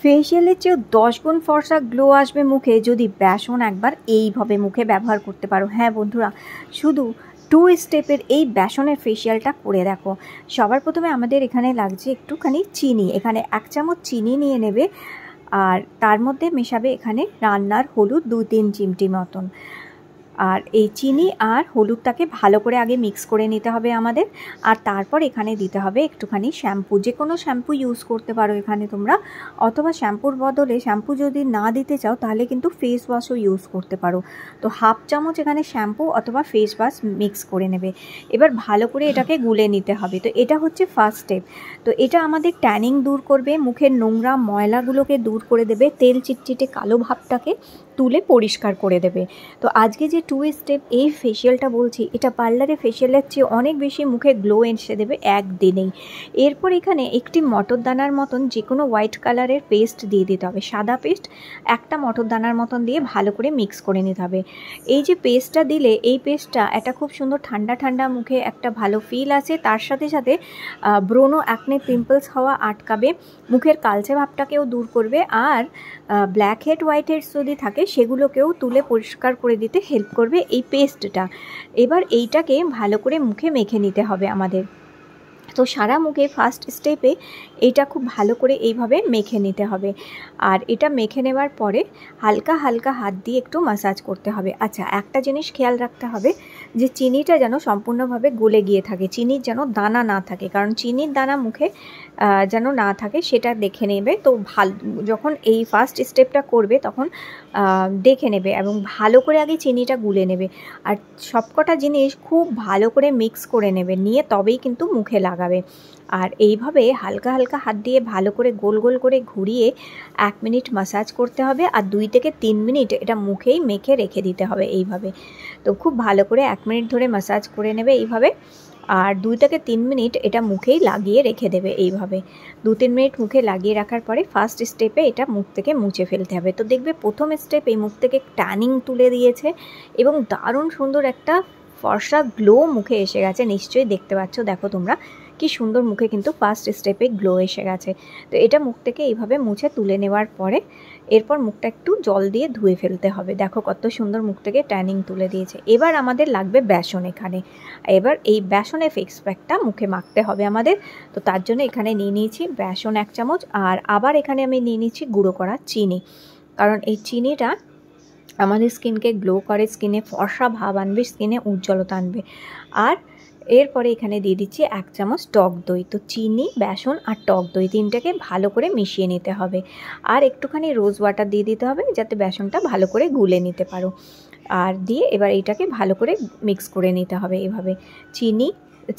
ফেসিয়ালের চেয়েও 10 গুণ ফর্সা গ্লো আসবে মুখে যদি বেসন একবার এইভাবে মুখে ব্যবহার করতে পারো। হ্যাঁ বন্ধুরা, শুধু 2 স্টেপের এই বেসনের ফেসিয়ালটা করে দেখো। সবার প্রথমে আমাদের এখানে লাগছে একটুখানি চিনি। এখানে 1 চামচ চিনি নিয়ে নেবে, আর তার মধ্যে মেশাবে এখানে রান্নার হলুদ 2-3 চিমটি মতন। আর এই চিনি আর হলুদটাকে ভালো করে আগে মিক্স করে নিতে হবে আমাদের। আর তারপর এখানে দিতে হবে একটুখানি শ্যাম্পু। যে কোনো শ্যাম্পু ইউজ করতে পারো এখানে তোমরা, অথবা শ্যাম্পুর বদলে শ্যাম্পু যদি না দিতে চাও তাহলে কিন্তু ফেস ওয়াশও ইউজ করতে পারো। তো 1/2 চামচ এখানে শ্যাম্পু অথবা ফেস ওয়াশ মিক্স করে নেবে। এবার ভালো করে এটাকে গুলে নিতে হবে। তো এটা হচ্ছে ফার্স্ট স্টেপ। তো এটা আমাদের ট্যানিং দূর করবে, মুখের নোংরা ময়লাগুলোকে দূর করে দেবে, তেল চিটচিটে কালো ভাবটাকে তুলে পরিষ্কার করে দেবে। তো আজকে যে 2 স্টেপ এই ফেসিয়ালটা বলছি, এটা পার্লারে ফেসিয়ালের চেয়ে অনেক বেশি মুখে গ্লো এসে দেবে একদিনেই। এরপর এখানে একটি মটর দানার মতন যে কোনো হোয়াইট কালারের পেস্ট দিয়ে দিতে হবে, সাদা পেস্ট একটা মটর দানার মতন দিয়ে ভালো করে মিক্স করে নিতে হবে। এই যে পেস্টটা দিলে, এই পেস্টটা একটা খুব সুন্দর ঠান্ডা ঠান্ডা মুখে একটা ভালো ফিল আছে, তার সাথে সাথে ব্রোনো অ্যাকনে পিম্পলস হওয়া আটকাবে, মুখের কালচে ভাবটাকেও দূর করবে, আর ব্ল্যাক হেড হোয়াইট হেডস যদি থাকে সেগুলোকেও তুলে পরিষ্কার করে দিতে হেল্প করবে এই পেস্টটা। এবার এইটাকে ভালো করে মুখে মেখে নিতে হবে আমাদের। তো সারা মুখে ফার্স্ট স্টেপে এইটা খুব ভালো করে এইভাবে মেখে নিতে হবে। আর এটা মেখে নেওয়ার পরে হালকা হালকা হাত দিয়ে একটু ম্যাসাজ করতে হবে। আচ্ছা, একটা জিনিস খেয়াল রাখতে হবে যে চিনিটা যেন সম্পূর্ণভাবে গলে গিয়ে থাকে, চিনির যেন দানা না থাকে, কারণ চিনির দানা মুখে যেন না থাকে সেটা দেখে নেবে। তো যখন এই ফার্স্ট স্টেপটা করবে তখন দেখে নেবে এবং ভালো করে আগে চিনিটা গুলে নেবে। আর সবকটা জিনিস খুব ভালো করে মিক্স করে নেবে, নিয়ে তবেই কিন্তু মুখে লাগাবে। আর এইভাবে হালকা হালকা হাত দিয়ে ভালো করে গোল গোল করে ঘুরিয়ে 1 মিনিট ম্যাসাজ করতে হবে, আর 2 থেকে 3 মিনিট এটা মুখেই মেখে রেখে দিতে হবে এইভাবে। তো খুব ভালো করে 1 মিনিট ধরে ম্যাসাজ করে নেবে এইভাবে, আর 2 থেকে 3 মিনিট এটা মুখেই লাগিয়ে রেখে দেবে এইভাবে। 2-3 মিনিট মুখে লাগিয়ে রাখার পরে ফার্স্ট স্টেপে এটা মুখ থেকে মুছে ফেলতে হবে। তো দেখবে প্রথম স্টেপ এই মুখ থেকে ট্যানিং তুলে দিয়েছে এবং দারুণ সুন্দর একটা ফর্সা গ্লো মুখে এসে গেছে। নিশ্চয়ই দেখতে পাচ্ছ, দেখো তোমরা কি সুন্দর মুখে কিন্তু ফার্স্ট স্টেপে গ্লো এসে গেছে। তো এটা মুখ থেকে এইভাবে মুছে তুলে নেওয়ার পরে এরপর মুখটা একটু জল দিয়ে ধুয়ে ফেলতে হবে। দেখো কত সুন্দর মুখ থেকে ট্যানিং তুলে দিয়েছে। এবার আমাদের লাগবে বেসন এখানে। এবার এই বেসনের ফেস প্যাকটা মুখে মাখতে হবে আমাদের। তো তার জন্য এখানে নিয়ে নিয়েছি বেসন 1 চামচ, আর আবার এখানে আমি নিয়ে নিচ্ছি গুঁড়ো করা চিনি, কারণ এই চিনিটা আমাদের স্কিনকে গ্লো করে, স্কিনে ফর্সা ভাব আনবে, স্কিনে উজ্জ্বলতা আনবে। আর এরপরে এখানে দিয়ে দিচ্ছি 1 চামচ টক দই। তো চিনি, বেসন আর টক দই তিনটাকে ভালো করে মিশিয়ে নিতে হবে, আর একটুখানি রোজ ওয়াটার দিয়ে দিতে হবে যাতে বেসনটা ভালো করে গুলে নিতে পারো। আর দিয়ে এবার এইটাকে ভালো করে মিক্স করে নিতে হবে এভাবে।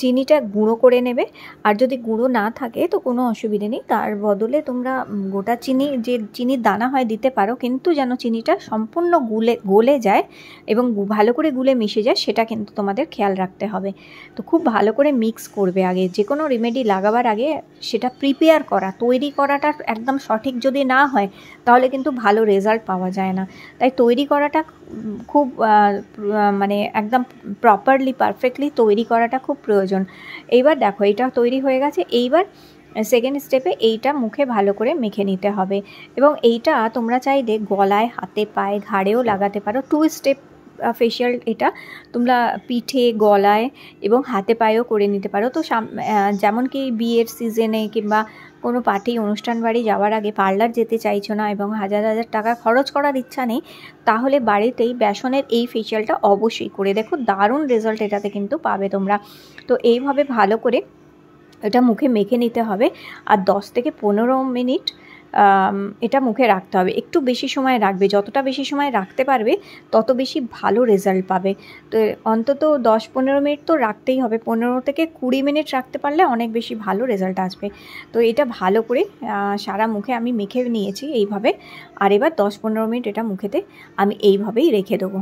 চিনিটা গুঁড়ো করে নেবে, আর যদি গুঁড়ো না থাকে তো কোনো অসুবিধে নেই, তার বদলে তোমরা গোটা চিনি, যে চিনির দানা হয়, দিতে পারো, কিন্তু যেন চিনিটা সম্পূর্ণ গলে যায় এবং ভালো করে গুলে মিশে যায় সেটা কিন্তু তোমাদের খেয়াল রাখতে হবে। তো খুব ভালো করে মিক্স করবে আগে, যে কোনো রেমেডি লাগাবার আগে সেটা প্রিপেয়ার করা, তৈরি করাটা একদম সঠিক যদি না হয় তাহলে কিন্তু ভালো রেজাল্ট পাওয়া যায় না। তাই তৈরি করাটা খুব মানে একদম প্রপারলি পারফেক্টলি তৈরি করাটা খুব প্রয়োজন। এইবার দেখো এটা তৈরি হয়ে গেছে। এইবার সেকেন্ড স্টেপে এইটা মুখে ভালো করে মেখে নিতে হবে, এবং এইটা তোমরা চাইলে গলায়, হাতে, পায়ে, ঘাড়েও লাগাতে পারো। 2 স্টেপ ফেসিয়াল এটা তোমরা পিঠে, গলায় এবং হাতে পায়েও করে নিতে পারো। তো যেমন কি বিয়ের সিজনে কিংবা কোনো পার্টি, অনুষ্ঠান বাড়ি যাওয়ার আগে পার্লার যেতে চাইছো না এবং হাজার হাজার টাকা খরচ করার ইচ্ছা নেই, তাহলে বাড়িতেই বেসনের এই ফেসিয়ালটা অবশ্যই করে দেখো, দারুণ রেজাল্ট এটাতে কিন্তু পাবে তোমরা। তো এইভাবে ভালো করে এটা মুখে মেখে নিতে হবে, আর 10 থেকে 15 মিনিট এটা মুখে রাখতে হবে। একটু বেশি সময় রাখবে, যতটা বেশি সময় রাখতে পারবে তত বেশি ভালো রেজাল্ট পাবে। তো অন্তত 10-15 মিনিট তো রাখতেই হবে, 15 থেকে 20 মিনিট রাখতে পারলে অনেক বেশি ভালো রেজাল্ট আসবে। তো এটা ভালো করে সারা মুখে আমি মেখে নিয়েছি এইভাবে, আর এবার 10-15 মিনিট এটা মুখেতে আমি এইভাবেই রেখে দেবো।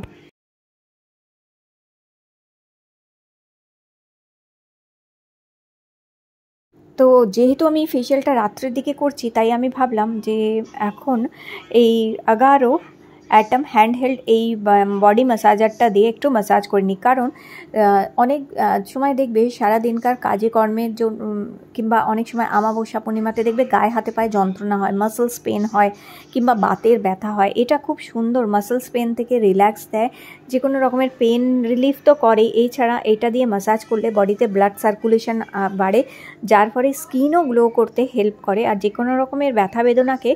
তো যেহেতু আমি ফেসিয়ালটা রাত্রের দিকে করছি, তাই আমি ভাবলাম যে এখন এই 11 অ্যাটম হ্যান্ডহেল্ড এই বডি ম্যাসাজারটা দিয়ে একটু ম্যাসাজ করে নিই। কারণ অনেক সময় দেখবে সারাদিনকার কাজে কর্মের জন্য কিংবা অনেক সময় আমাবস্যা পূর্ণিমাতে দেখবে গায়ে হাতে পায়ে যন্ত্রণা হয়, মাসলস পেন হয় কিংবা বাতের ব্যথা হয়। এটা খুব সুন্দর মাসলস পেন থেকে রিল্যাক্স দেয়, যে কোনো রকমের পেন রিলিফ তো করেই, এছাড়া এটা দিয়ে ম্যাসাজ করলে বডিতে ব্লাড সার্কুলেশন বাড়ে, যার ফলে স্কিনও গ্লো করতে হেল্প করে আর যে কোনো রকমের ব্যথা বেদনাকে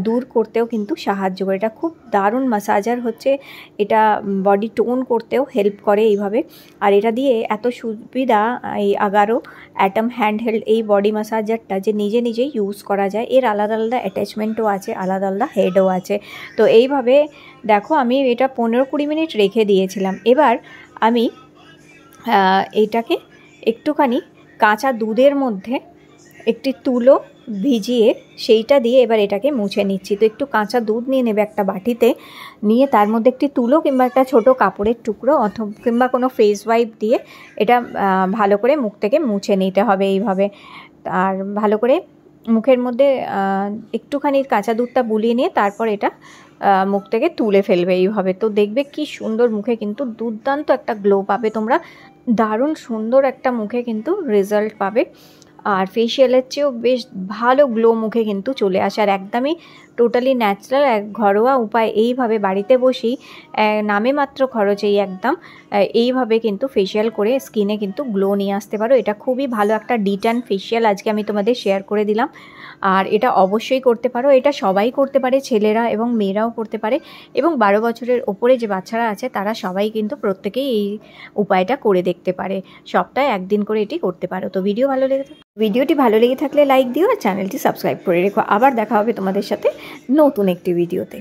দূর করতেও কিন্তু সাহায্য করে। এটা খুব দারুণ ম্যাসাজার হচ্ছে, এটা বডি টোন করতেও হেল্প করে এইভাবে। আর এটা দিয়ে এত সুবিধা এই আগারো অ্যাটম হ্যান্ডহেল্ড এই বডি ম্যাসাজারটা যে নিজে নিজেই ইউজ করা যায়। এর আলাদা আলাদা অ্যাটাচমেন্টও আছে, আলাদা আলাদা হেডও আছে। তো এইভাবে দেখো আমি এটা 15-20 মিনিট রেখে দিয়েছিলাম। এবার আমি এইটাকে একটুখানি কাঁচা দুধের মধ্যে একটি তুলো ভিজিয়ে সেইটা দিয়ে এবার এটাকে মুছে নিচ্ছি। তো একটু কাঁচা দুধ নিয়ে নেবে একটা বাটিতে, নিয়ে তার মধ্যে একটি তুলো কিংবা একটা ছোটো কাপড়ের টুকরো অথবা কিংবা কোনো ফেস ওয়াইপ দিয়ে এটা ভালো করে মুখ থেকে মুছে নিতে হবে এইভাবে। আর ভালো করে মুখের মধ্যে একটুখানি কাঁচা দুধটা বুলিয়ে নিয়ে তারপর এটা মুখ থেকে তুলে ফেলবে এইভাবে। তো দেখবে কি সুন্দর মুখে কিন্তু দুর্দান্ত একটা গ্লো পাবে তোমরা, দারুণ সুন্দর একটা মুখে কিন্তু রেজাল্ট পাবে। আর ফেশিয়ালের চেয়েও বেশ ভালো গ্লো মুখে কিন্তু চলে আসে। আর একদমই টোটালি ন্যাচারাল এক ঘরোয়া উপায়, এইভাবে বাড়িতে বসেই নামে মাত্র খরচেই একদম এইভাবে কিন্তু ফেশিয়াল করে স্কিনে কিন্তু গ্লো নিয়ে আসতে পারো। এটা খুবই ভালো একটা ডিট্যান ফেশিয়াল আজকে আমি তোমাদের শেয়ার করে দিলাম। আর এটা অবশ্যই করতে পারো, এটা সবাই করতে পারে, ছেলেরা এবং মেয়েরাও করতে পারে, এবং 12 বছরের ওপরে যে বাচ্চারা আছে তারা সবাই কিন্তু প্রত্যেকেই এই উপায়টা করে দেখতে পারে। সপ্তাহে একদিন করে এটি করতে পারো। তো ভিডিওটি ভালো লেগে থাকলে লাইক দিও আর চ্যানেলটি সাবস্ক্রাইব করে রেখো। আবার দেখা হবে তোমাদের সাথে নতুন একটি ভিডিওতে।